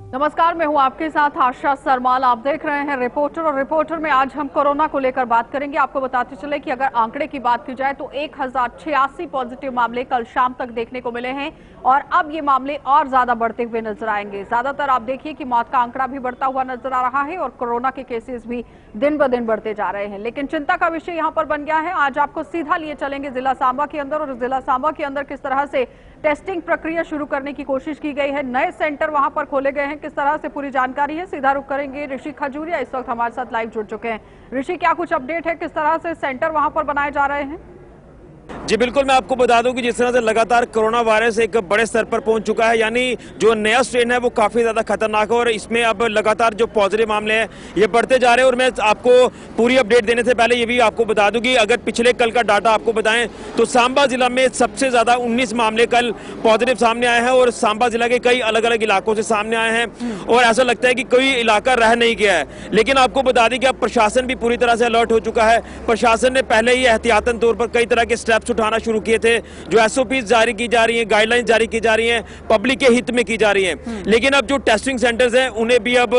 नमस्कार, मैं हूं आपके साथ आशा सरमाल। आप देख रहे हैं रिपोर्टर, और रिपोर्टर में आज हम कोरोना को लेकर बात करेंगे। आपको बताते चले कि अगर आंकड़े की बात की जाए तो 1086 पॉजिटिव मामले कल शाम तक देखने को मिले हैं और अब ये मामले और ज्यादा बढ़ते हुए नजर आएंगे। ज्यादातर आप देखिए कि मौत का आंकड़ा भी बढ़ता हुआ नजर आ रहा है और कोरोना के केसेस भी दिन ब दिन बढ़ते जा रहे हैं। लेकिन चिंता का विषय यहाँ पर बन गया है। आज आपको सीधा लिए चलेंगे जिला सांबा के अंदर, और जिला सांबा के अंदर किस तरह से टेस्टिंग प्रक्रिया शुरू करने की कोशिश की गई है, नए सेंटर वहां पर खोले गए हैं, किस तरह से पूरी जानकारी है। सीधा रुख करेंगे। ऋषि खजूरिया इस वक्त हमारे साथ लाइव जुड़ चुके हैं। ऋषि, क्या कुछ अपडेट है, किस तरह से सेंटर वहां पर बनाए जा रहे हैं? जी बिल्कुल, मैं आपको बता दूं कि जिस तरह से लगातार कोरोना वायरस एक बड़े स्तर पर पहुंच चुका है, यानी जो नया स्ट्रेन है वो काफी ज्यादा खतरनाक है और इसमें अब लगातार जो पॉजिटिव मामले हैं ये बढ़ते जा रहे हैं। और मैं आपको पूरी अपडेट देने से पहले ये भी आपको बता दूं कि अगर पिछले कल का डाटा आपको बताएं तो सांबा जिला में सबसे ज्यादा 19 मामले कल पॉजिटिव सामने आए हैं और सांबा जिला के कई अलग अलग इलाकों से सामने आए हैं और ऐसा लगता है कि कोई इलाका रह नहीं गया है। लेकिन आपको बता दें कि अब प्रशासन भी पूरी तरह से अलर्ट हो चुका है। प्रशासन ने पहले ही एहतियातन तौर पर कई तरह के स्टेप्स उठाना शुरू किए थे। जो एसओपी जारी की जा रही हैं, गाइडलाइंस जारी की जा रही हैं, पब्लिक के हित में की जा रही हैं। लेकिन अब जो टेस्टिंग सेंटर्स हैं उन्हें भी अब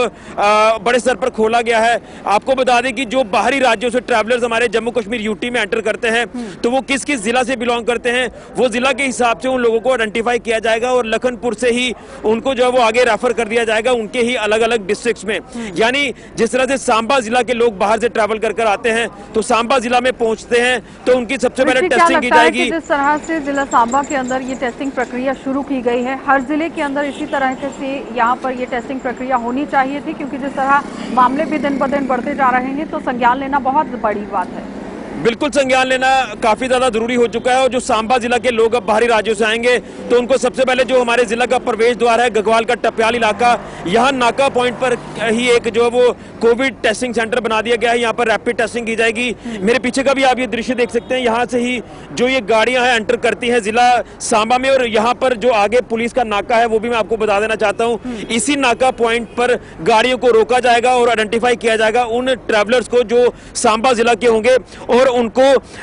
बड़े स्तर पर खोला गया है। आपको बता दें कि जो बाहरी राज्यों से ट्रैवलर्स हमारे जम्मू कश्मीर यूटी में एंटर करते हैं तो वो किस किस जिला से बिलोंग करते हैं, वो जिला के हिसाब से उन लोगों को आइडेंटिफाई किया जाएगा और लखनपुर से ही उनको जो वो आगे रेफर कर दिया जाएगा उनके ही अलग अलग डिस्ट्रिक्ट्स में। यानी जिस तरह से सांबा जिला के लोग बाहर से ट्रैवल कर आते हैं तो सांबा जिला में पहुंचते हैं तो उनकी सबसे पहले टेस्टिंग की जाएगी। जिस तरह से जिला सांबा के अंदर ये टेस्टिंग प्रक्रिया शुरू की गई है, हर जिले के अंदर इसी तरह से यहाँ पर ये टेस्टिंग प्रक्रिया होनी चाहिए थी, क्योंकि जिस तरह मामले भी दिन ब दिन बढ़ते जा रहे हैं तो संज्ञान लेना बहुत बड़ी बात है। बिल्कुल, संज्ञान लेना काफी ज्यादा जरूरी हो चुका है और जो सांबा जिला के लोग अब बाहरी राज्यों से आएंगे तो उनको सबसे पहले जो हमारे जिला का प्रवेश द्वार है गगवाल का टप्याल इलाका, यहाँ नाका पॉइंट पर ही एक जो है वो कोविड टेस्टिंग सेंटर बना दिया गया है। यहाँ पर रैपिड टेस्टिंग की जाएगी। मेरे पीछे का भी आप ये दृश्य देख सकते हैं, यहाँ से ही जो ये गाड़ियां हैं एंटर करती हैं जिला सांबा में। और यहाँ पर जो आगे पुलिस का नाका है वो भी मैं आपको बता देना चाहता हूँ। इसी नाका पॉइंट पर गाड़ियों को रोका जाएगा और आइडेंटिफाई किया जाएगा उन ट्रैवलर्स को जो सांबा जिला के होंगे और उनको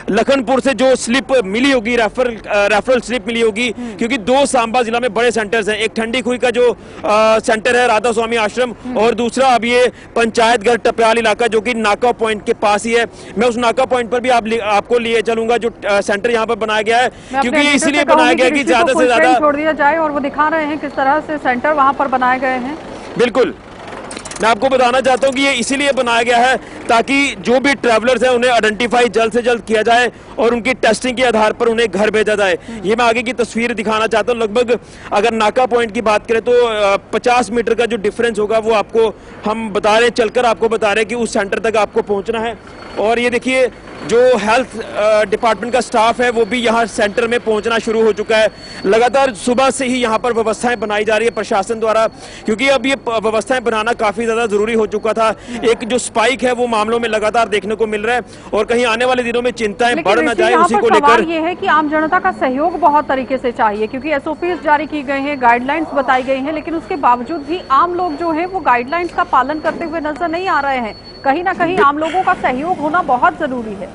लखनपुर से जो स्लिप मिली होगी, रेफरल स्लिप मिली होगी, क्योंकि दो सांबा जिला में बड़े सेंटर्स हैं। एक ठंडी खुई का जो सेंटर है राधा स्वामी आश्रम और दूसरा अब ये पंचायत घर टप्याल इलाका जो कि नाका पॉइंट के पास ही है। मैं उस नाका पॉइंट पर भी आपको लिए चलूंगा जो सेंटर यहाँ पर बनाया गया है, क्योंकि इसलिए बनाया गया कि ज्यादा से ज्यादा छोड़ दिया जाए और वो दिखा रहे हैं किस तरह से सेंटर वहां पर बनाए गए हैं। बिल्कुल, मैं आपको बताना चाहता हूं कि ये इसीलिए बनाया गया है ताकि जो भी ट्रैवलर्स हैं उन्हें आइडेंटिफाई जल्द से जल्द किया जाए और उनकी टेस्टिंग के आधार पर उन्हें घर भेजा जाए। ये मैं आगे की तस्वीर दिखाना चाहता हूं। लगभग अगर नाका पॉइंट की बात करें तो 50 मीटर का जो डिफरेंस होगा वो आपको हम बता रहे हैं, चलकर आपको बता रहे हैं कि उस सेंटर तक आपको पहुंचना है। और ये देखिए जो हेल्थ डिपार्टमेंट का स्टाफ है वो भी यहाँ सेंटर में पहुंचना शुरू हो चुका है। लगातार सुबह से ही यहाँ पर व्यवस्थाएं बनाई जा रही है प्रशासन द्वारा, क्योंकि अब ये व्यवस्थाएं बनाना काफी ज्यादा जरूरी हो चुका था। एक जो स्पाइक है वो मामलों में लगातार देखने को मिल रहा है और कहीं आने वाले दिनों में चिंताएं बढ़ न जाए उसी को लेकर ये है कि आम जनता का सहयोग बहुत तरीके से चाहिए, क्योंकि एसओपीज जारी की गई है, गाइडलाइंस बताई गई है, लेकिन उसके बावजूद भी आम लोग जो है वो गाइडलाइंस का पालन करते हुए नजर नहीं आ रहे हैं। कहीं ना कहीं आम लोगों का सहयोग होना बहुत जरूरी है।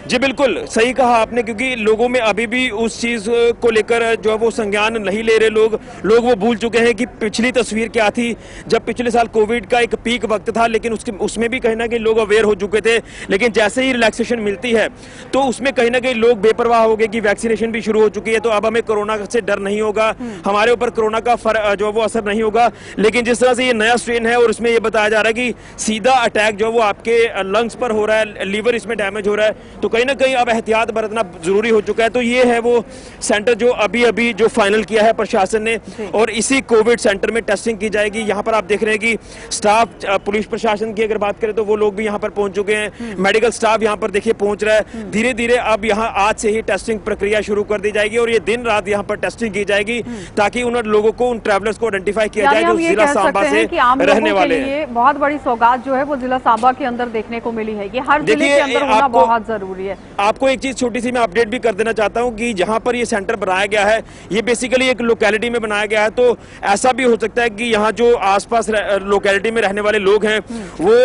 जी बिल्कुल सही कहा आपने, क्योंकि लोगों में अभी भी उस चीज को लेकर जो है वो संज्ञान नहीं ले रहे लोग वो भूल चुके हैं कि पिछली तस्वीर क्या थी। जब पिछले साल कोविड का एक पीक वक्त था लेकिन उसमें भी कहीं ना कहीं लोग अवेयर हो चुके थे, लेकिन जैसे ही रिलैक्सेशन मिलती है तो उसमें कहीं ना कहीं लोग बेपरवाह हो गए कि वैक्सीनेशन भी शुरू हो चुकी है तो अब हमें कोरोना से डर नहीं होगा, हमारे ऊपर कोरोना का जो वो असर नहीं होगा। लेकिन जिस तरह से ये नया स्ट्रेन है और इसमें ये बताया जा रहा है कि सीधा अटैक जो वो आपके लंग्स पर हो रहा है, लीवर इसमें डैमेज हो रहा है, तो कहीं ना कहीं अब एहतियात बरतना जरूरी हो चुका है। तो ये है वो सेंटर जो अभी जो फाइनल किया है प्रशासन ने और इसी कोविड सेंटर में टेस्टिंग की जाएगी। यहाँ पर आप देख रहे हैं कि स्टाफ पुलिस प्रशासन की अगर बात करें तो वो लोग भी यहाँ पर पहुंच चुके हैं, मेडिकल स्टाफ यहाँ पर देखिए पहुंच रहा है। धीरे धीरे अब यहाँ आज से ही टेस्टिंग प्रक्रिया शुरू कर दी जाएगी और ये दिन रात यहाँ पर टेस्टिंग की जाएगी ताकि उन लोगों को, उन ट्रैवलर्स को आइडेंटिफाई किया जाए जो जिला सांबा से रहने वाले हैं। बहुत बड़ी सौगात जो है वो जिला सांबा के अंदर देखने को मिली है, ये हर जिले के अंदर होना बहुत जरूरी है। आपको एक चीज छोटी सी मैं अपडेट भी कर देना चाहता हूं कि जहां पर ये सेंटर बनाया गया है ये बेसिकली एक लोकेलिटी में बनाया गया है, तो ऐसा भी हो सकता है कि यहाँ जो आसपास लोकेलिटी में रहने वाले लोग हैं वो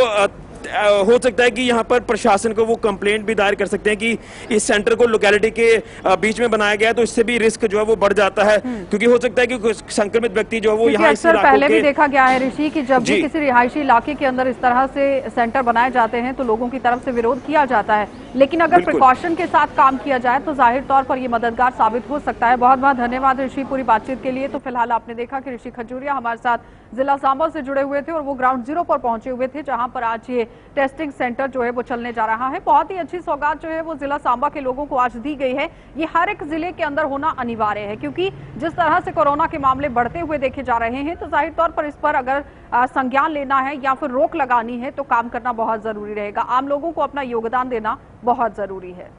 हो सकता है कि यहाँ पर प्रशासन को वो कंप्लेंट भी दायर कर सकते हैं कि इस सेंटर को लोकेलिटी के बीच में बनाया गया है, तो इससे भी रिस्क जो है वो बढ़ जाता है, क्योंकि हो सकता है कि कुछ संक्रमित व्यक्ति जो है वो यहाँ इस इलाकों पहले के भी देखा गया है ऋषि कि जब भी किसी रिहायशी इलाके के अंदर इस तरह से सेंटर बनाए जाते हैं तो लोगों की तरफ से विरोध किया जाता है, लेकिन अगर प्रिकॉशन के साथ काम किया जाए तो जाहिर तौर पर ये मददगार साबित हो सकता है। बहुत बहुत धन्यवाद ऋषि पूरी बातचीत के लिए। तो फिलहाल आपने देखा कि ऋषि खजूरिया हमारे साथ जिला सांबा से जुड़े हुए थे और वो ग्राउंड जीरो पर पहुंचे हुए थे, जहां पर आज ये टेस्टिंग सेंटर जो है वो चलने जा रहा है। बहुत ही अच्छी सौगात जो है वो जिला सांबा के लोगों को आज दी गई है। ये हर एक जिले के अंदर होना अनिवार्य है, क्योंकि जिस तरह से कोरोना के मामले बढ़ते हुए देखे जा रहे हैं तो जाहिर तौर पर इस पर अगर संज्ञान लेना है या फिर रोक लगानी है तो काम करना बहुत जरूरी रहेगा। आम लोगों को अपना योगदान देना बहुत जरूरी है।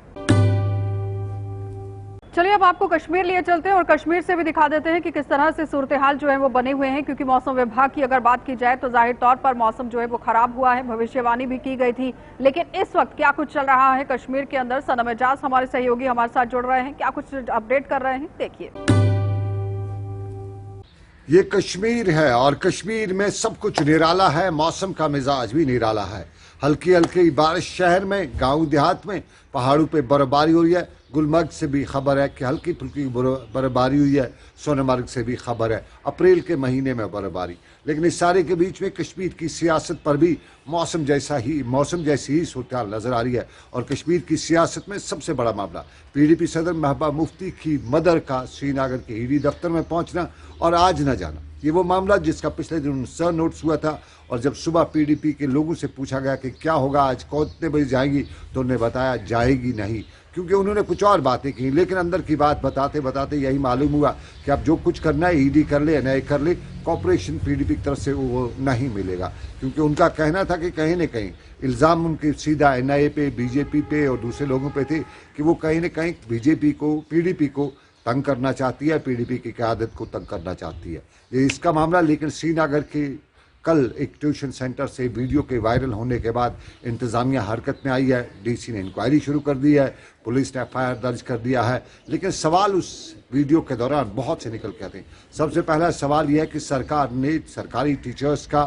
चलिए अब आपको कश्मीर लिए चलते हैं और कश्मीर से भी दिखा देते हैं कि किस तरह से सूरत हाल जो है वो बने हुए हैं, क्योंकि मौसम विभाग की अगर बात की जाए तो जाहिर तौर पर मौसम जो है वो खराब हुआ है, भविष्यवाणी भी की गई थी, लेकिन इस वक्त क्या कुछ चल रहा है कश्मीर के अंदर। सनम एजाज हमारे सहयोगी हमारे साथ जुड़ रहे हैं, क्या कुछ अपडेट कर रहे हैं, देखिए। ये कश्मीर है और कश्मीर में सब कुछ निराला है, मौसम का मिजाज भी निराला है। हल्की हल्की बारिश शहर में, गांव देहात में, पहाड़ों पे बर्फबारी हो रही है। गुलमर्ग से भी खबर है कि हल्की फुल्की बर्फबारी हुई है। सोनमर्ग से भी खबर है अप्रैल के महीने में बर्फबारी। लेकिन इस सारे के बीच में कश्मीर की सियासत पर भी मौसम जैसी ही सूरत नजर आ रही है। और कश्मीर की सियासत में सबसे बड़ा मामला PDP सदर महबूबा मुफ्ती की मदर का श्रीनगर के ईडी दफ्तर में पहुंचना और आज न जाना। ये वो मामला जिसका पिछले दिन सर नोट्स हुआ था, और जब सुबह PDP के लोगों से पूछा गया कि क्या होगा आज, कितने बजे जाएंगी, तो उन्होंने बताया जाएगी नहीं, क्योंकि उन्होंने कुछ और बातें की। लेकिन अंदर की बात बताते बताते यही मालूम हुआ कि अब जो कुछ करना है ईडी कर ले, नए कर ले, कॉर्पोरेशन PDP की तरफ से वो नहीं मिलेगा। क्योंकि उनका कहना था कि कहीं न कहीं इल्ज़ाम उनके सीधा NIA पे, BJP पे और दूसरे लोगों पे थे कि वो कहीं न कहीं BJP को, PDP को तंग करना चाहती है, PDP की क़यादत को तंग करना चाहती है। ये इसका मामला। लेकिन श्रीनगर के कल एक ट्यूशन सेंटर से वीडियो के वायरल होने के बाद इंतज़ामिया हरकत में आई है। DC ने इंक्वायरी शुरू कर दी है, पुलिस ने FIR दर्ज कर दिया है। लेकिन सवाल उस वीडियो के दौरान बहुत से निकल के आते हैं। सबसे पहला सवाल यह है कि सरकार ने सरकारी टीचर्स का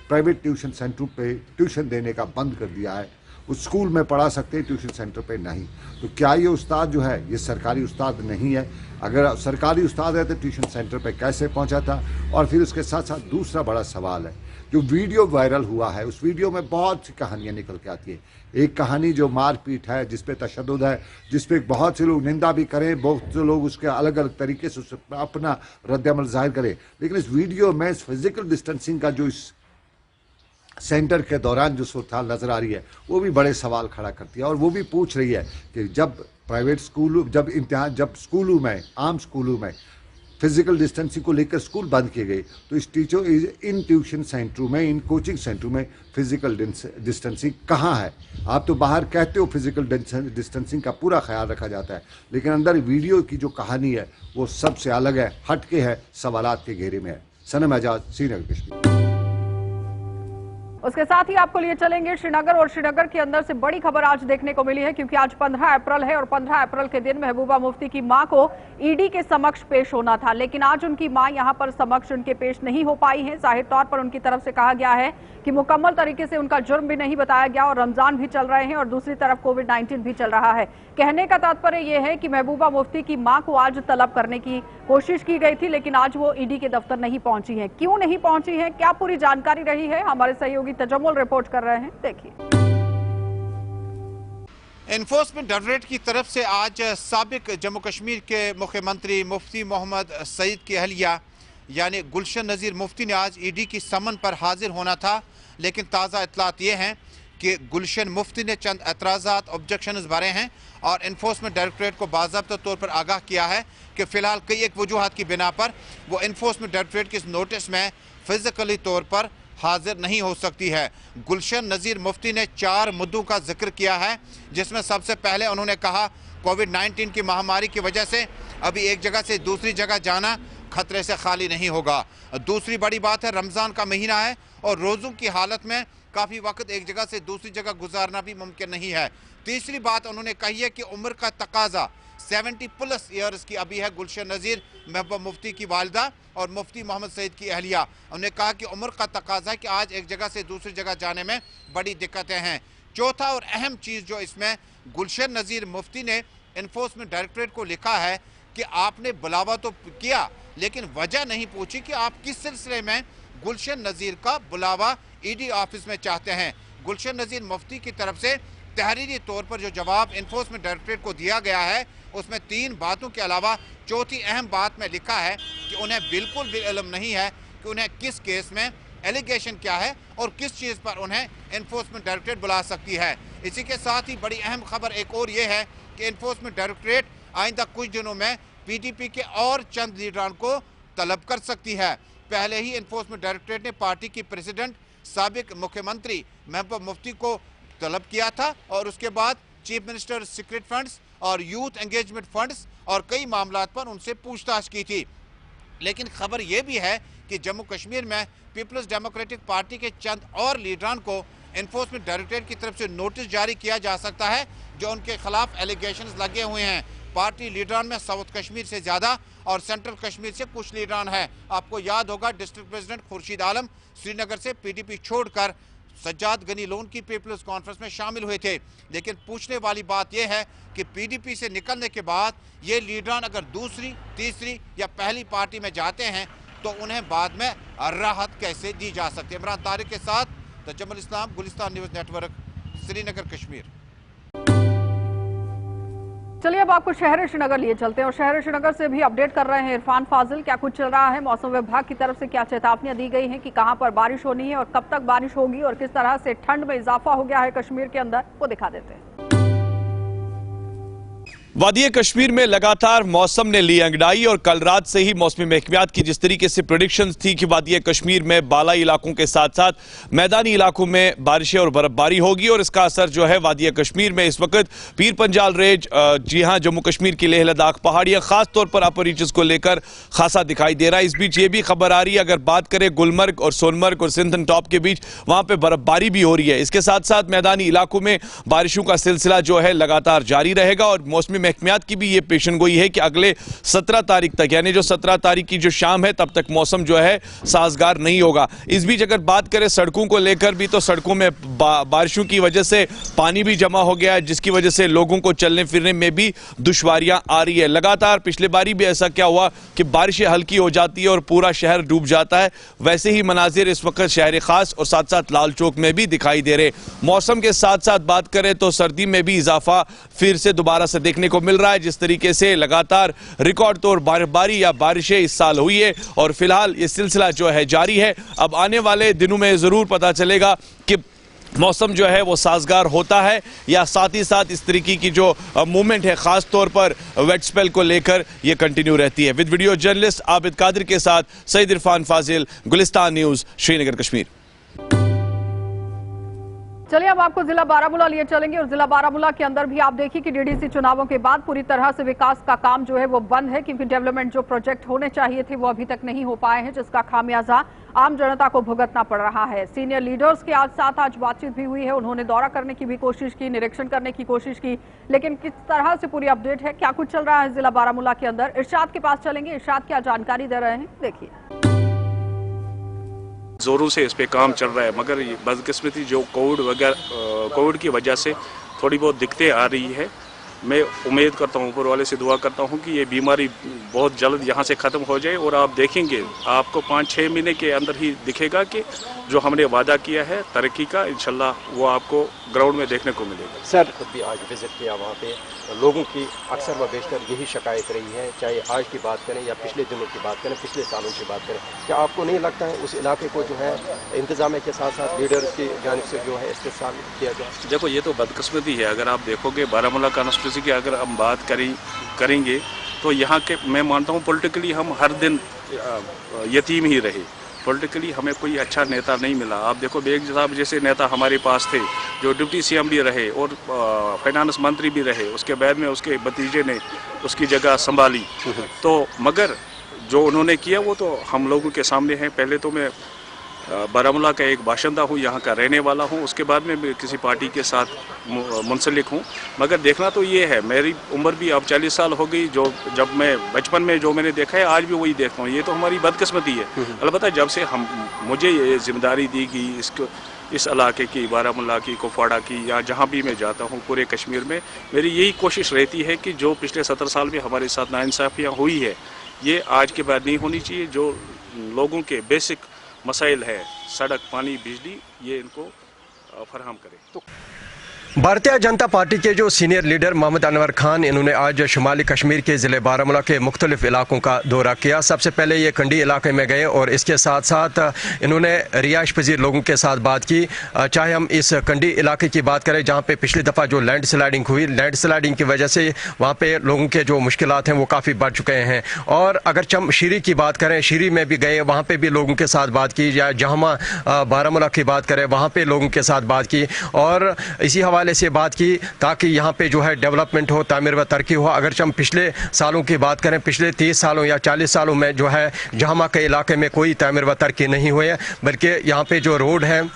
प्राइवेट ट्यूशन सेंटर पे ट्यूशन देने का बंद कर दिया है। उस स्कूल में पढ़ा सकते हैं, ट्यूशन सेंटर पे नहीं। तो क्या ये उस्ताद जो है ये सरकारी उस्ताद नहीं है? अगर सरकारी उस्ताद है तो ट्यूशन सेंटर पे कैसे पहुंचा था? और फिर उसके साथ साथ दूसरा बड़ा सवाल है, जो वीडियो वायरल हुआ है उस वीडियो में बहुत सी कहानियां निकल के आती है। एक कहानी जो मारपीट है, जिसपे तशद्दुद है, जिसपे बहुत से लोग निंदा भी करें, बहुत से लोग उसके अलग अलग तरीके से अपना रद्द-ए-अमल जाहिर करें। लेकिन इस वीडियो में फिजिकल डिस्टेंसिंग का जो इस सेंटर के दौरान जो सूरत नजर आ रही है वो भी बड़े सवाल खड़ा करती है। और वो भी पूछ रही है कि जब प्राइवेट स्कूल, जब स्कूलों में, आम स्कूलों में फिजिकल डिस्टेंसिंग को लेकर स्कूल बंद किए गए, तो इन ट्यूशन सेंटरों में, इन कोचिंग सेंटरों में फिजिकल डिस्टेंसिंग कहाँ है? आप तो बाहर कहते हो फिजिकल डिस्टेंसिंग का पूरा ख्याल रखा जाता है, लेकिन अंदर वीडियो की जो कहानी है वो सबसे अलग है, हटके है, सवालात के घेरे में है। सनम एजाज, श्रीनगर, कश्मीर। उसके साथ ही आपको लिए चलेंगे श्रीनगर, और श्रीनगर के अंदर से बड़ी खबर आज देखने को मिली है, क्योंकि आज 15 अप्रैल है और 15 अप्रैल के दिन महबूबा मुफ्ती की मां को ईडी के समक्ष पेश होना था, लेकिन आज उनकी मां यहां पर समक्ष उनके पेश नहीं हो पाई है। जाहिर तौर पर उनकी तरफ से कहा गया है कि मुकम्मल तरीके से उनका जुर्म भी नहीं बताया गया और रमजान भी चल रहे हैं और दूसरी तरफ कोविड-19 भी चल रहा है। कहने का तात्पर्य यह है कि महबूबा मुफ्ती की मां को आज तलब करने की कोशिश की गई थी, लेकिन आज वो ईडी के दफ्तर नहीं पहुंची है। क्यों नहीं पहुंची है, क्या पूरी जानकारी रही है, हमारे सहयोगी तजम्मुल रिपोर्ट कर रहे हैं, देखिए। एनफोर्समेंट डायरेक्टरेट की तरफ से आज साबिक जम्मू कश्मीर के मुख्यमंत्री मुफ्ती मोहम्मद सईद की अहलिया यानी गुलशन नज़ीर मुफ्ती ने आज ईडी की समन पर हाजिर होना था, लेकिन ताज़ा इतलात ये हैं कि गुलशन मुफ्ती ने चंद एतराज़ात, ऑब्जेक्शंस भरे हैं और एनफोर्समेंट डायरेक्टरेट को बाज़ाब्ता तौर पर आगाह किया है कि फ़िलहाल कई एक वजूहात की बिना पर वो एनफोर्समेंट डायरेक्टरेट के इस नोटिस में फ़िज़िकली तौर पर हाजिर नहीं हो सकती है। गुलशन नज़ीर मुफ्ती ने 4 मुद्दों का जिक्र किया है, जिसमें सबसे पहले उन्होंने कहा कोविड-19 की महामारी की वजह से अभी एक जगह से दूसरी जगह जाना खतरे से खाली नहीं होगा। दूसरी बड़ी बात है रमज़ान का महीना है और रोज़ों की हालत में काफ़ी वक्त एक जगह से दूसरी जगह गुजारना भी मुमकिन नहीं है। तीसरी बात उन्होंने कही है कि उम्र का तकाजा 70+ ईयर्स की अभी है गुलशन नज़ीर, महबूबा मुफ्ती की वालिदा और मुफ्ती मोहम्मद सईद की अहलिया। उन्होंने कहा कि उम्र का तकाजा है कि आज एक जगह से दूसरी जगह जाने में बड़ी दिक्कतें हैं। चौथा और अहम चीज़ जो इसमें गुलशन नज़ीर मुफ्ती ने इन्फोर्समेंट डायरेक्टरेट को लिखा है कि आपने बुलावा तो किया लेकिन वजह नहीं पूछी कि आप किस सिलसिले में गुलशन नज़ीर का बुलावा ईडी ऑफिस में चाहते हैं। गुलशन नज़ीर मुफ्ती की तरफ से तहरीरी तौर पर जो जवाब इन्फोर्समेंट डायरेक्टरेट को दिया गया है उसमें 3 बातों के अलावा चौथी अहम बात में लिखा है कि उन्हें बिल्कुल भी इल्म नहीं है कि उन्हें किस केस में एलिगेशन क्या है और किस चीज़ पर उन्हें इन्फोर्समेंट डायरेक्टरेट बुला सकती है। इसी के साथ ही बड़ी अहम खबर एक और ये है कि इन्फोर्समेंट डायरेक्टरेट आइंदा कुछ दिनों में पीडीपी के और चंद लीडरान को तलब कर सकती है। पहले ही इन्फोर्समेंट डायरेक्टरेट ने पार्टी की प्रेसिडेंट साबिक मुख्यमंत्री महबूबा मुफ्ती को तलब किया था और उसके बाद चीफ मिनिस्टर सीक्रेट फंड्स और यूथ एंगेजमेंट फंड्स और कई मामलात पर उनसे पूछताछ की थी। लेकिन खबर यह भी है कि जम्मू कश्मीर में पीपल्स डेमोक्रेटिक पार्टी के चंद और लीडरान को इन्फोर्समेंट डायरेक्टरेट की तरफ से नोटिस जारी किया जा सकता है जो उनके खिलाफ एलिगेशंस लगे हुए हैं। पार्टी लीडरान में साउथ कश्मीर से ज़्यादा और सेंट्रल कश्मीर से कुछ लीडरान है। आपको याद होगा डिस्ट्रिक्ट प्रेसिडेंट खुर्शीद आलम श्रीनगर से पीडीपी छोड़कर सज्जाद गनी लोन की पीपल्स कॉन्फ्रेंस में शामिल हुए थे। लेकिन पूछने वाली बात यह है कि पीडीपी से निकलने के बाद ये लीडरान अगर दूसरी, तीसरी या पहली पार्टी में जाते हैं तो उन्हें बाद में राहत कैसे दी जा सकती है। इमरान तारिक के साथ तजम्मुल इस्लाम, गुलिस्तान न्यूज़ नेटवर्क, श्रीनगर कश्मीर। चलिए अब आपको शहर श्रीनगर लिए चलते हैं और शहर श्रीनगर से भी अपडेट कर रहे हैं इरफान फाजिल। क्या कुछ चल रहा है, मौसम विभाग की तरफ से क्या चेतावनियां दी गई हैं कि कहां पर बारिश होनी है और कब तक बारिश होगी और किस तरह से ठंड में इजाफा हो गया है कश्मीर के अंदर, वो दिखा देते हैं। वादी कश्मीर में लगातार मौसम ने ली अंगड़ाई और कल रात से ही मौसमी महकमियात की जिस तरीके से प्रेडिक्शंस थी कि वादी कश्मीर में बालाई इलाकों के साथ साथ मैदानी इलाकों में बारिशें और बर्फबारी होगी और इसका असर जो है वादी कश्मीर में इस वक्त पीर पंजाल रेंज, जी हां, जम्मू कश्मीर की लेह लद्दाख पहाड़ियां खास तौर पर अपर रीचेस को लेकर खासा दिखाई दे रहा है। इस बीच ये भी खबर आ रही है, अगर बात करें गुलमर्ग और सोनमर्ग और सिंथन टॉप के बीच, वहां पर बर्फबारी भी हो रही है। इसके साथ साथ मैदानी इलाकों में बारिशों का सिलसिला जो है लगातार जारी रहेगा और मौसमी महकमियात की भी ये पेशन गोई है कि अगले 17 तारीख तक, यानी जो 17 तारीख की जो शाम है तब तक मौसम जो है साजगार नहीं होगा। इस बीच अगर बात करें सड़कों को लेकर भी, तो सड़कों में बारिशों की वजह से पानी भी जमा हो गया है जिसकी वजह से लोगों को चलने फिरने में भी दुश्वारियां आ रही है। लगातार पिछले बारी भी ऐसा क्या हुआ कि बारिशें हल्की हो जाती है और पूरा शहर डूब जाता है, वैसे ही मनाजिर इस वक्त शहर खास और साथ साथ लाल चौक में भी दिखाई दे रहे। मौसम के साथ साथ बात करें तो सर्दी में भी इजाफा फिर से दोबारा से देखने को मिल रहा है। जिस तरीके से लगातार रिकॉर्ड तोड़ बर्फबारी या बारिशें इस साल हुई है और फिलहाल ये सिलसिला जो है जारी है। अब आने वाले दिनों में जरूर पता चलेगा कि मौसम जो है वो साजगार होता है या साथ ही साथ इस तरीके की जो मूवमेंट है खास तौर पर वेट स्पेल को लेकर ये कंटिन्यू रहती है। With video journalist Abid Qadir के साथ सईद इरफान फाजिल, गुलिस्तान न्यूज़, श्रीनगर कश्मीर। चलिए अब आपको जिला बारामूला लिए चलेंगे और जिला बारामूला के अंदर भी आप देखिए कि डीडीसी चुनावों के बाद पूरी तरह से विकास का काम जो है वो बंद है, क्योंकि डेवलपमेंट जो प्रोजेक्ट होने चाहिए थे वो अभी तक नहीं हो पाए हैं, जिसका खामियाजा आम जनता को भुगतना पड़ रहा है। सीनियर लीडर्स के साथ आज बातचीत भी हुई है, उन्होंने दौरा करने की भी कोशिश की, निरीक्षण करने की कोशिश की, लेकिन किस तरह से पूरी अपडेट है, क्या कुछ चल रहा है जिला बारामूला के अंदर, इरशाद के पास चलेंगे। इरशाद क्या जानकारी दे रहे हैं, देखिए। ज़ोरों से इस पे काम चल रहा है, मगर बदकिस्मती जो कोविड की वजह से थोड़ी बहुत दिक्कतें आ रही है। मैं उम्मीद करता हूँ, ऊपर वाले से दुआ करता हूँ कि ये बीमारी बहुत जल्द यहाँ से ख़त्म हो जाए और आप देखेंगे, आपको 5-6 महीने के अंदर ही दिखेगा कि जो हमने वादा किया है तरक्की का, इंशाल्लाह वो आपको ग्राउंड में देखने को मिलेगा। सर खुद भी आज विज़िट किया, वहाँ पे लोगों की अक्सर व बेशतर यही शिकायत रही है, चाहे आज की बात करें या पिछले दिनों की बात करें, पिछले सालों की बात करें। क्या आपको नहीं लगता है उस इलाके को जो है इंतजामिया के साथ साथ लीडर्स की जानिब से जो है इस्तेमाल किया जाए? देखो, ये तो बदकिस्मती है। अगर आप देखोगे बारामूला कॉन्स्टिट्यूंसी की अगर हम बात करेंगे तो यहाँ के, मैं मानता हूँ पॉलिटिकली हम हर दिन यतीम ही रहे। पॉलिटिकली हमें कोई अच्छा नेता नहीं मिला। आप देखो बेग साहब जैसे नेता हमारे पास थे जो डिप्टी सीएम भी रहे और फाइनेंस मंत्री भी रहे, उसके बाद में उसके भतीजे ने उसकी जगह संभाली। तो मगर जो उन्होंने किया वो तो हम लोगों के सामने है। पहले तो मैं बारामूला का एक बाशिंदा हूँ, यहाँ का रहने वाला हूँ। उसके बाद में मैं किसी पार्टी के साथ मुंसलिक हूँ, मगर देखना तो ये है, मेरी उम्र भी अब 40 साल हो गई। जो जब मैं बचपन में जो मैंने देखा है आज भी वही देखता हूँ। ये तो हमारी बदकिस्मती है। अलबत्ता जब से मुझे ये जिम्मेदारी दी गई इस इलाके की, बारामूला की, कुपवाड़ा की, या जहाँ भी मैं जाता हूँ पूरे कश्मीर में, मेरी यही कोशिश रहती है कि जो पिछले 17 साल में हमारे साथ नाइंसाफ़ियाँ हुई है, ये आज के बाद नहीं होनी चाहिए। जो लोगों के बेसिक मसाइल है, सड़क, पानी, बिजली, ये इनको फराहम करें। भारतीय जनता पार्टी के जो सीनियर लीडर मोहम्मद अनवर खान, इन्होंने आज शुमाली कश्मीर के ज़िले बारामूला के मुख्तलिफ इलाकों का दौरा किया। सबसे पहले ये कंडी इलाके में गए और इसके साथ साथ इन्होंने रिहाइश पजीर लोगों के साथ बात की। चाहे हम इस कंडी इलाके की बात करें जहाँ पे पिछली दफ़ा जो लैंड स्लाइडिंग हुई, लैंड स्लाइडिंग की वजह से वहाँ पे लोगों के जो मुश्किलात हैं वो काफ़ी बढ़ चुके हैं। और अगर हम शीरी की बात करें, शीरी में भी गए, वहाँ पर भी लोगों के साथ बात की। या जहाँ बारामूला की बात करें, वहाँ पर लोगों के साथ बात की और इसी हवाले से बात की ताकि यहाँ पे जो है डेवलपमेंट हो, तामीर व तरक्की हो। अगर हम पिछले सालों की बात करें, पिछले 30 सालों या 40 सालों में जो है जहां के इलाके में कोई तामीर व तरक्की नहीं हुई है, बल्कि यहाँ पे जो रोड है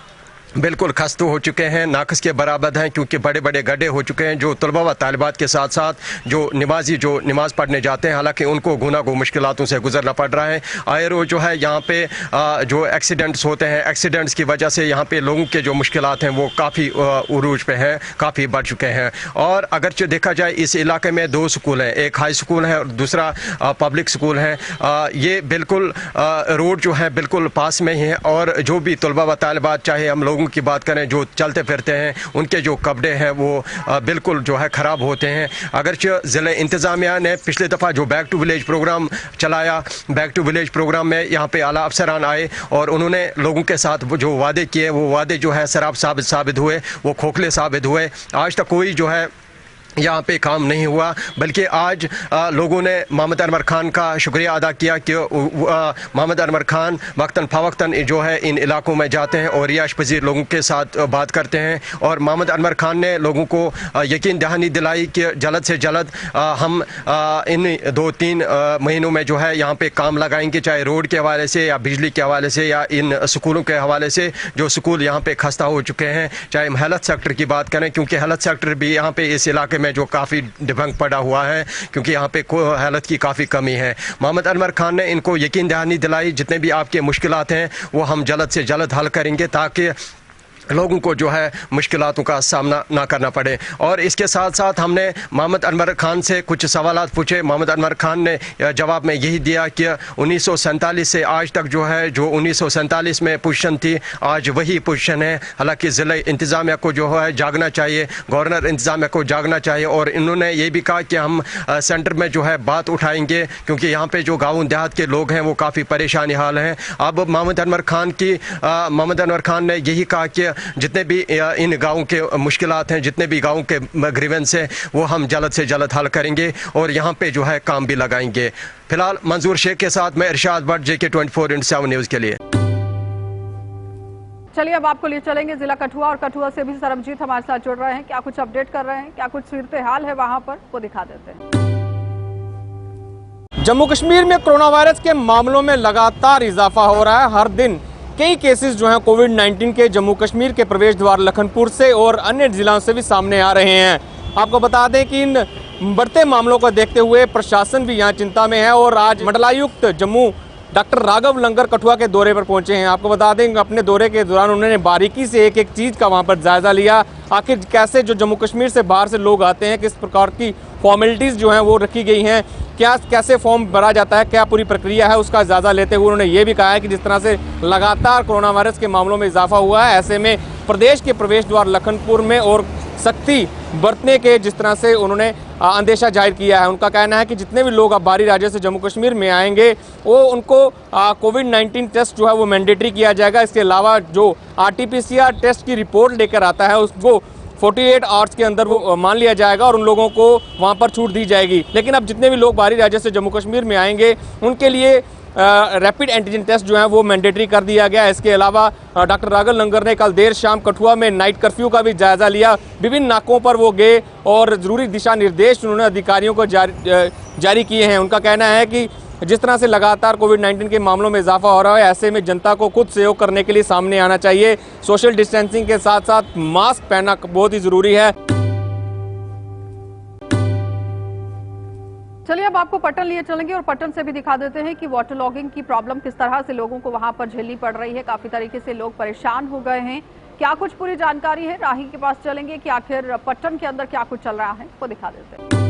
बिल्कुल खस्ता हो चुके हैं, नाकस के बराबर हैं, क्योंकि बड़े बड़े गड्ढे हो चुके हैं। जो तलबा व तालिबात के साथ साथ जो नमाज़ पढ़ने जाते हैं, हालांकि उनको गुनाह मुश्किलातों से गुजरना पड़ रहा है। आए रोज़ जो है यहाँ पे जो एक्सीडेंट्स होते हैं, एक्सीडेंट्स की वजह से यहाँ पे लोगों के जो मुश्किलात हैं वो काफ़ी उरूज पे हैं, काफ़ी बढ़ चुके हैं। और अगर देखा जाए इस इलाके में 2 स्कूल हैं, एक हाई स्कूल है और दूसरा पब्लिक स्कूल है। ये बिल्कुल रोड जो है बिल्कुल पास में ही है और जो भी तलबा व तालिबात, चाहे हम लोगों की बात करें जो चलते फिरते हैं, उनके जो कपड़े हैं वो बिल्कुल जो है ख़राब होते हैं। अगर ज़िले इंतज़ामिया ने पिछले दफ़ा जो बैक टू विलेज प्रोग्राम चलाया, बैक टू विलेज प्रोग्राम में यहाँ पे आला अफसरान आए और उन्होंने लोगों के साथ जो वादे किए, वो वादे जो है शराब साबित हुए, वो खोखले साबित हुए। आज तक कोई जो है यहाँ पे काम नहीं हुआ, बल्कि आज लोगों ने मोहम्मद अनवर खान का शुक्रिया अदा किया कि मोहम्मद अनवर खान वक्तन फ़वक्तन जो है इन इलाकों में जाते हैं और रिहाइश पजीर लोगों के साथ बात करते हैं। और मोहम्मद अनवर खान ने लोगों को यकीन दहानी दिलाई कि जल्द से जल्द हम इन 2-3 महीनों में जो है यहाँ पे काम लगाएंगे, चाहे रोड के हवाले से या बिजली के हवाले से या इन स्कूलों के हवाले से जो स्कूल यहाँ पे खस्ता हो चुके हैं। चाहे हम हेल्थ सेक्टर की बात करें, क्योंकि हेल्थ सेक्टर भी यहाँ पे इस इलाके में जो काफ़ी डिफंग पड़ा हुआ है, क्योंकि यहाँ पे हालत की काफ़ी कमी है। मोहम्मद अनवर खान ने इनको यकीन दहानी दिलाई जितने भी आपके मुश्किलात हैं वो हम जल्द से जल्द हल करेंगे ताकि लोगों को जो है मुश्किलातों का सामना ना करना पड़े। और इसके साथ साथ हमने मोहम्मद अनवर खान से कुछ सवालात पूछे। मोहम्मद अनवर खान ने जवाब में यही दिया कि 1947 से आज तक जो है, जो 1947 में पोजीशन थी आज वही पोजीशन है। हालांकि ज़िला इंतज़ामिया को जो है जागना चाहिए, गवर्नर इंतज़ामिया को जागना चाहिए। और इन्होंने ये भी कहा कि हम सेंटर में जो है बात उठाएंगे, क्योंकि यहाँ पर जो गाँव देहात के लोग हैं वो काफ़ी परेशानी हाल हैं। अब मोहम्मद अनवर खान ने यही कहा कि जितने भी इन गाँव के मुश्किलात हैं, जितने भी गाँव के ग्रीवेंस हैं वो हम जल्द से जल्द हल करेंगे और यहाँ पे जो है काम भी लगाएंगे। फिलहाल मंजूर शेख के साथ मैं इरशाद भट्ट, JK 24/7 न्यूज़ के लिए। चलिए अब आपको लिए चलेंगे जिला कठुआ और कठुआ से भी सरबजीत हमारे साथ जुड़ रहे हैं। क्या कुछ अपडेट कर रहे हैं, क्या कुछ सूरत हाल है वहां पर, वो दिखा देते हैं। जम्मू कश्मीर में कोरोना वायरस के मामलों में लगातार इजाफा हो रहा है। हर दिन कई केसेस जो हैं कोविड-19 के जम्मू कश्मीर के प्रवेश द्वार लखनपुर से और अन्य जिलों से भी सामने आ रहे हैं। आपको बता दें कि इन बढ़ते मामलों को देखते हुए प्रशासन भी यहाँ चिंता में है और आज मंडलायुक्त जम्मू डॉक्टर राघव लंगर कठुआ के दौरे पर पहुंचे हैं। आपको बता दें अपने दौरे के दौरान उन्होंने बारीकी से एक एक चीज़ का वहां पर जायजा लिया, आखिर कैसे जो जम्मू कश्मीर से बाहर से लोग आते हैं किस प्रकार की फॉर्मेलिटीज़ जो हैं वो रखी गई हैं, क्या कैसे फॉर्म भरा जाता है, क्या पूरी प्रक्रिया है, उसका जायजा लेते हुए उन्होंने ये भी कहा है कि जिस तरह से लगातार कोरोना वायरस के मामलों में इजाफा हुआ है, ऐसे में प्रदेश के प्रवेश द्वार लखनपुर में और सख्ती बरतने के जिस तरह से उन्होंने अंदेशा जाहिर किया है। उनका कहना है कि जितने भी लोग अब बाहरी राज्यों से जम्मू कश्मीर में आएंगे वो उनको कोविड-19 टेस्ट जो है वो मैंडेटरी किया जाएगा। इसके अलावा जो RT-PCR टेस्ट की रिपोर्ट लेकर आता है उसको 48 आवर्स के अंदर वो मान लिया जाएगा और उन लोगों को वहाँ पर छूट दी जाएगी। लेकिन अब जितने भी लोग बाहरी राज्यों से जम्मू कश्मीर में आएंगे उनके लिए रैपिड एंटीजन टेस्ट जो है वो मैंडेटरी कर दिया गया। इसके अलावा डॉक्टर राघव लंगर ने कल देर शाम कठुआ में नाइट कर्फ्यू का भी जायजा लिया। विभिन्न नाकों पर वो गए और ज़रूरी दिशा निर्देश उन्होंने अधिकारियों को जारी किए हैं। उनका कहना है कि जिस तरह से लगातार कोविड-19 के मामलों में इजाफा हो रहा है, ऐसे में जनता को खुद सहयोग करने के लिए सामने आना चाहिए। सोशल डिस्टेंसिंग के साथ साथ मास्क पहनना बहुत ही जरूरी है। चलिए अब आपको पटन लिए चलेंगे और पटन से भी दिखा देते हैं कि वाटर लॉगिंग की प्रॉब्लम किस तरह से लोगों को वहां पर झेलनी पड़ रही है। काफी तरीके से लोग परेशान हो गए हैं। क्या कुछ पूरी जानकारी है, राही के पास चलेंगे कि आखिर पटन के अंदर क्या कुछ चल रहा है, वो दिखा देते हैं।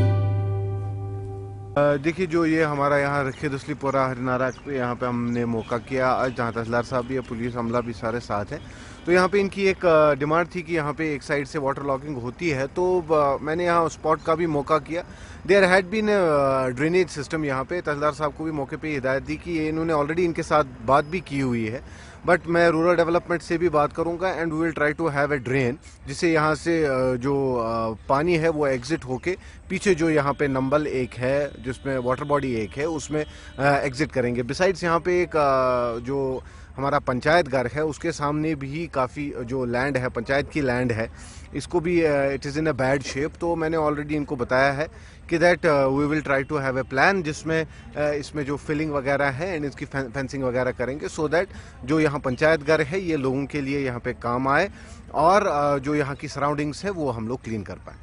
देखिए, जो ये हमारा यहाँ खेदुसलीपुरा हरिनारा यहाँ पे हमने मौका किया, आज जहाँ तहसीलदार साहब भी है, पुलिस अमला भी सारे साथ हैं। तो यहाँ पे इनकी एक डिमांड थी कि यहाँ पे एक साइड से वाटर लॉगिंग होती है, तो मैंने यहाँ स्पॉट का भी मौका किया। There had been drainage system यहाँ पे। तहसीलदार साहब को भी मौके पे हिदायत दी कि इन्होंने ऑलरेडी इनके साथ बात भी की हुई है, बट मैं रूरल डेवलपमेंट से भी बात करूंगा and we will try to have a drain, जिससे यहाँ से जो पानी है वो एग्जिट होके पीछे जो यहाँ पे नंबल एक है जिसमें वाटर बॉडी एक है उसमें एग्जिट करेंगे। बिसाइड्स यहाँ पे एक जो हमारा पंचायत घर है उसके सामने भी काफ़ी जो लैंड है, पंचायत की लैंड है, इसको भी it is in a bad shape. तो मैंने ऑलरेडी इनको बताया है कि that we will try to have a plan जिसमें इसमें जो फिलिंग वगैरह है एंड इसकी फेंसिंग वगैरह करेंगे, सो दैट जो यहाँ पंचायत घर है ये लोगों के लिए यहाँ पे काम आए और जो यहाँ की सराउंडिंग्स है वो हम लोग क्लीन कर पाएँ।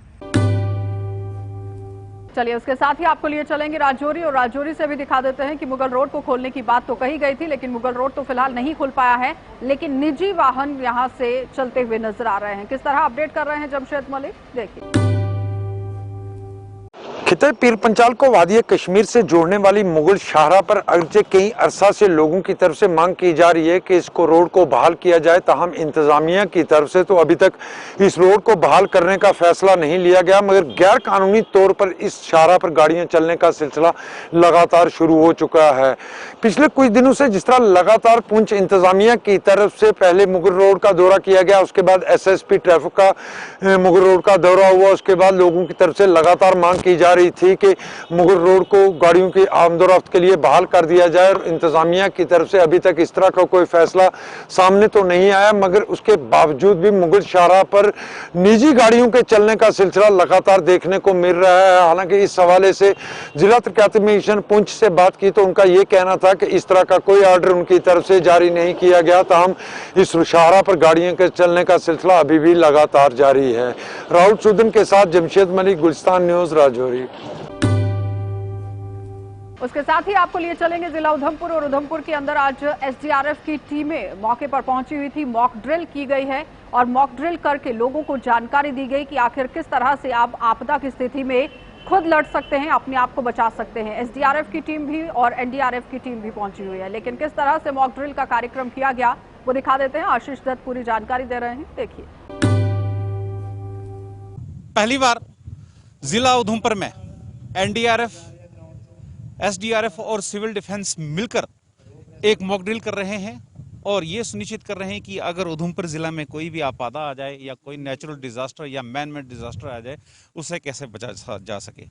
चलिए उसके साथ ही आपको लिए चलेंगे राजौरी, और राजौरी से भी दिखा देते हैं कि मुगल रोड को खोलने की बात तो कही गई थी, लेकिन मुगल रोड तो फिलहाल नहीं खुल पाया है, लेकिन निजी वाहन यहां से चलते हुए नजर आ रहे हैं। किस तरह अपडेट कर रहे हैं जमशेद मलिक, देखिए। खिते पीर पंचाल को वादी कश्मीर से जोड़ने वाली मुगल शाहरा पर अगरचे कई अरसा से लोगों की तरफ से मांग की जा रही है कि इसको रोड को बहाल किया जाए, ताहम इंतजामिया की तरफ से तो अभी तक इस रोड को बहाल करने का फैसला नहीं लिया गया, मगर गैर कानूनी तौर पर इस शाहरा पर गाड़ियां चलने का सिलसिला लगातार शुरू हो चुका है। पिछले कुछ दिनों से जिस तरह लगातार पुंछ इंतजामिया की तरफ से पहले मुगल रोड का दौरा किया गया, उसके बाद SSP ट्रैफिक का मुगल रोड का दौरा हुआ, उसके बाद लोगों की तरफ से लगातार मांग की जा रही थी कि मुगल रोड को गाड़ियों की आमदोरफ्त के लिए बहाल कर दिया जाए, और इंतजामिया की तरफ से अभी तक इस तरह का कोई फैसला सामने तो नहीं आया, मगर उसके बावजूद भी मुगल शाहरा पर निजी गाड़ियों के चलने का सिलसिला लगातार देखने को मिल रहा है। हालांकि इस हवाले से जिला तरक्याती मिशन पुंछ से बात की तो उनका यह कहना था कि इस तरह का कोई ऑर्डर उनकी तरफ से जारी नहीं किया गया, ताहम इस शाहरा पर गाड़ियों के चलने का सिलसिला अभी भी लगातार जारी है। राहुल सुदन के साथ जमशेद मलिक, गुलिस्तान न्यूज, राजौरी। उसके साथ ही आपको लिए चलेंगे जिला उधमपुर, और उधमपुर के अंदर आज SDRF की टीमें मौके पर पहुंची हुई थी। मॉक ड्रिल की गई है और मॉक ड्रिल करके लोगों को जानकारी दी गई कि आखिर किस तरह से आप आपदा की स्थिति में खुद लड़ सकते हैं, अपने आप को बचा सकते हैं। SDRF की टीम भी और NDRF की टीम भी पहुंची हुई है, लेकिन किस तरह से मॉक ड्रिल का कार्यक्रम किया गया वो दिखा देते हैं। आशीष दत्त पूरी जानकारी दे रहे हैं, देखिए। पहली बार जिला उधमपुर में NDRF, SDRF और सिविल डिफेंस मिलकर एक मॉक ड्रिल कर रहे हैं और ये सुनिश्चित कर रहे हैं कि अगर उधमपुर जिला में कोई भी आपदा आ जाए या कोई नेचुरल डिजास्टर या मैन मेड डिजास्टर आ जाए, उसे कैसे बचा जा सके।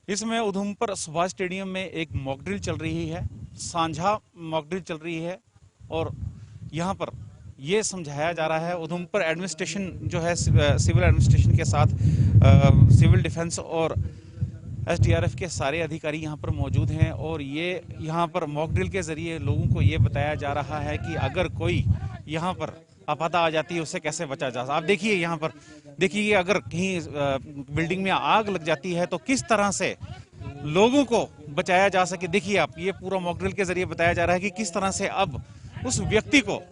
इसमें उधमपुर सुभाष स्टेडियम में एक मॉक ड्रिल चल रही है, साझा मॉक ड्रिल चल रही है, और यहाँ पर ये समझाया जा रहा है उधमपुर एडमिनिस्ट्रेशन जो है सिविल एडमिनिस्ट्रेशन के साथ सिविल डिफेंस और SDRF के सारे अधिकारी यहाँ पर मौजूद हैं, और ये यहाँ पर मॉक ड्रिल के जरिए लोगों को ये बताया जा रहा है कि अगर कोई यहाँ पर आपदा आ जाती है उसे कैसे बचा जा सकता। आप देखिए यहाँ पर देखिए, अगर कहीं बिल्डिंग में आग लग जाती है तो किस तरह से लोगों को बचाया जा सके। देखिए आप, ये पूरा मॉक ड्रिल के जरिए बताया जा रहा है कि किस तरह से अब उस व्यक्ति को,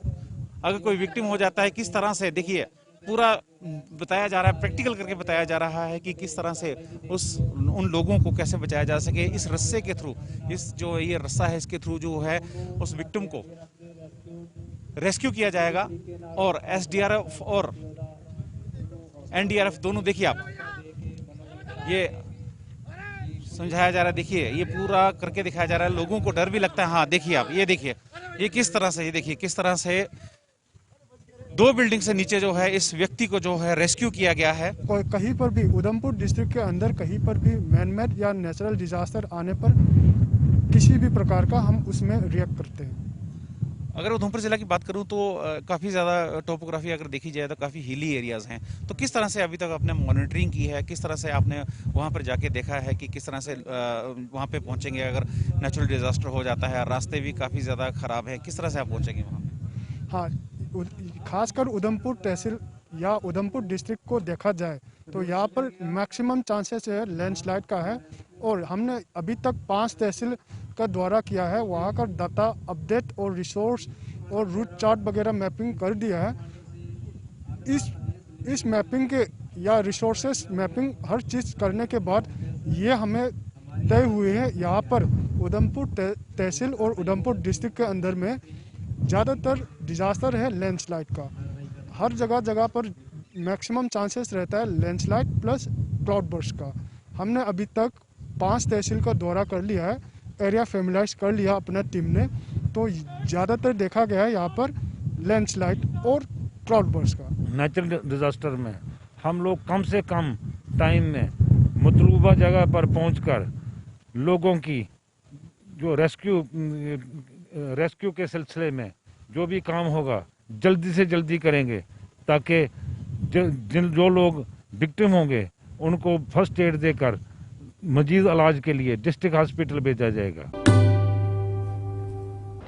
अगर कोई विक्टिम हो जाता है, किस तरह से, देखिए पूरा बताया जा रहा है, प्रैक्टिकल करके बताया जा रहा है कि किस तरह से उन लोगों को कैसे बचाया जा सके। इस रस्से के थ्रू, इस जो ये रस्सा है इसके थ्रू जो है उस विक्टिम को रेस्क्यू किया जाएगा, और SDRF और NDRF दोनों, देखिए आप, ये समझाया जा रहा है। देखिए ये पूरा करके दिखाया जा रहा है, लोगों को डर भी लगता है। हाँ देखिए आप, ये देखिए ये किस तरह से, ये देखिए किस तरह से 2 बिल्डिंग से नीचे जो है इस व्यक्ति को जो है रेस्क्यू किया गया है। कहीं पर भी उधमपुर डिस्ट्रिक्ट के अंदर कहीं पर भी मैन मेड या नेचुरल डिजास्टर आने पर किसी भी प्रकार का हम उसमें रिएक्ट करते हैं। अगर उधमपुर ज़िला की बात करूं तो काफ़ी ज़्यादा टोपोग्राफी अगर देखी जाए तो काफ़ी हिली एरियाज़ हैं। तो किस तरह से अभी तक आपने मॉनिटरिंग की है, किस तरह से आपने वहां पर जाके देखा है कि किस तरह से वहां पे पहुंचेंगे अगर नेचुरल डिजास्टर हो जाता है, रास्ते भी काफ़ी ज़्यादा ख़राब हैं, किस तरह से आप पहुंचेंगे वहाँ पे? हाँ, खासकर उधमपुर तहसील या उधमपुर डिस्ट्रिक्ट को देखा जाए तो यहाँ पर मैक्सिमम चांसेस है लैंडस्लाइड का है। और हमने अभी तक 5 तहसील का दौरा किया है, वहाँ का डाटा अपडेट और रिसोर्स और रूट चार्ट वगैरह मैपिंग कर दिया है। इस मैपिंग के या रिसोर्सेस मैपिंग हर चीज़ करने के बाद ये हमें तय हुए हैं यहाँ पर उधमपुर तहसील और उधमपुर डिस्ट्रिक्ट के अंदर में ज़्यादातर डिजास्टर है लैंडस्लाइड का। हर जगह पर मैक्सिमम चांसेस रहता है लैंडस्लाइड प्लस क्लाउड बर्स्ट का। हमने अभी तक 5 तहसील का दौरा कर लिया है, एरिया फेमिलाइज कर लिया अपना टीम ने, तो ज़्यादातर देखा गया है यहाँ पर लैंडस्लाइड और क्लाउड बर्स्ट का। नेचुरल डिजास्टर में हम लोग कम से कम टाइम में मतलूबा जगह पर पहुंचकर लोगों की जो रेस्क्यू के सिलसिले में जो भी काम होगा जल्दी से जल्दी करेंगे, ताकि जो लोग विक्टिम होंगे उनको फर्स्ट एड देकर मजीद इलाज के लिए डिस्ट्रिक्ट हॉस्पिटल भेजा जाएगा।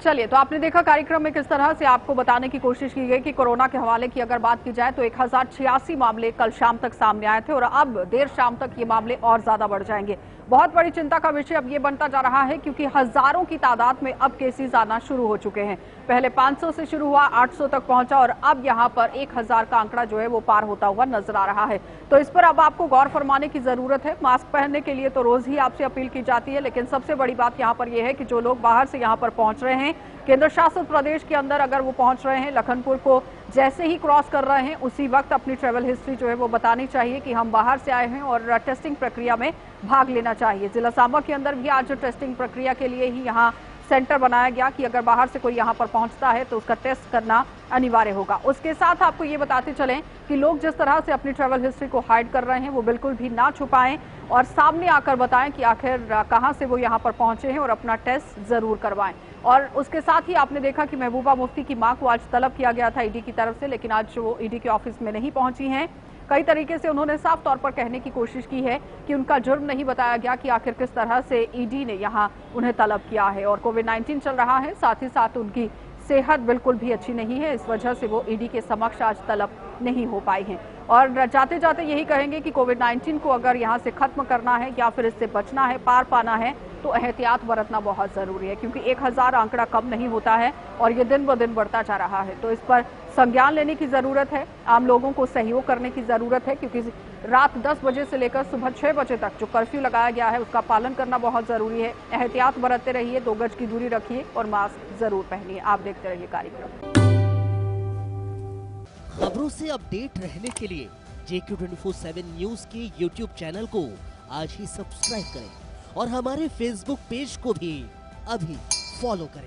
चलिए, तो आपने देखा कार्यक्रम में किस तरह से आपको बताने की कोशिश की गई कि कोरोना के हवाले की अगर बात की जाए तो 1086 मामले कल शाम तक सामने आए थे और अब देर शाम तक ये मामले और ज्यादा बढ़ जाएंगे। बहुत बड़ी चिंता का विषय अब ये बनता जा रहा है क्योंकि हजारों की तादाद में अब केसेस आना शुरू हो चुके हैं। पहले 500 से शुरू हुआ, 800 तक पहुंचा और अब यहाँ पर 1000 का आंकड़ा जो है वो पार होता हुआ नजर आ रहा है। तो इस पर अब आपको गौर फरमाने की जरूरत है। मास्क पहनने के लिए तो रोज ही आपसे अपील की जाती है, लेकिन सबसे बड़ी बात यहाँ पर यह है कि जो लोग बाहर से यहाँ पर पहुंच रहे हैं, केंद्र शासित प्रदेश के अंदर अगर वो पहुंच रहे हैं, लखनपुर को जैसे ही क्रॉस कर रहे हैं उसी वक्त अपनी ट्रैवल हिस्ट्री जो है वो बतानी चाहिए कि हम बाहर से आए हैं और टेस्टिंग प्रक्रिया में भाग लेना चाहिए। जिला सांबा के अंदर भी आज टेस्टिंग प्रक्रिया के लिए ही यहाँ सेंटर बनाया गया कि अगर बाहर से कोई यहाँ पर पहुंचता है तो उसका टेस्ट करना अनिवार्य होगा। उसके साथ आपको ये बताते चलें कि लोग जिस तरह से अपनी ट्रैवल हिस्ट्री को हाइड कर रहे हैं वो बिल्कुल भी ना छुपाएं और सामने आकर बताएं कि आखिर कहां से वो यहाँ पर पहुंचे हैं और अपना टेस्ट जरूर करवाएं। और उसके साथ ही आपने देखा कि महबूबा मुफ्ती की मां को आज तलब किया गया था ईडी की तरफ से, लेकिन आज वो ईडी के ऑफिस में नहीं पहुंची हैं। कई तरीके से उन्होंने साफ तौर पर कहने की कोशिश की है कि उनका जुर्म नहीं बताया गया कि आखिर किस तरह से ईडी ने यहाँ उन्हें तलब किया है। और कोविड-19 चल रहा है, साथ ही साथ उनकी सेहत बिल्कुल भी अच्छी नहीं है, इस वजह से वो ईडी के समक्ष आज तलब नहीं हो पाई हैं। और जाते जाते यही कहेंगे कि कोविड-19 को अगर यहाँ से खत्म करना है या फिर इससे बचना है, पार पाना है, तो एहतियात बरतना बहुत जरूरी है क्योंकि 1000 आंकड़ा कम नहीं होता है और ये दिन ब दिन बढ़ता जा रहा है। तो इस पर संज्ञान लेने की जरूरत है, आम लोगों को सहयोग करने की जरूरत है क्योंकि रात 10 बजे से लेकर सुबह 6 बजे तक जो कर्फ्यू लगाया गया है उसका पालन करना बहुत जरूरी है। एहतियात बरतते रहिए, 2 गज की दूरी रखिए और मास्क जरूर पहनिए। आप देखते रहिए कार्यक्रम। खबरों से अपडेट रहने के लिए JQ24/7 न्यूज के YouTube चैनल को आज ही सब्सक्राइब करें और हमारे Facebook पेज को भी अभी फॉलो करें।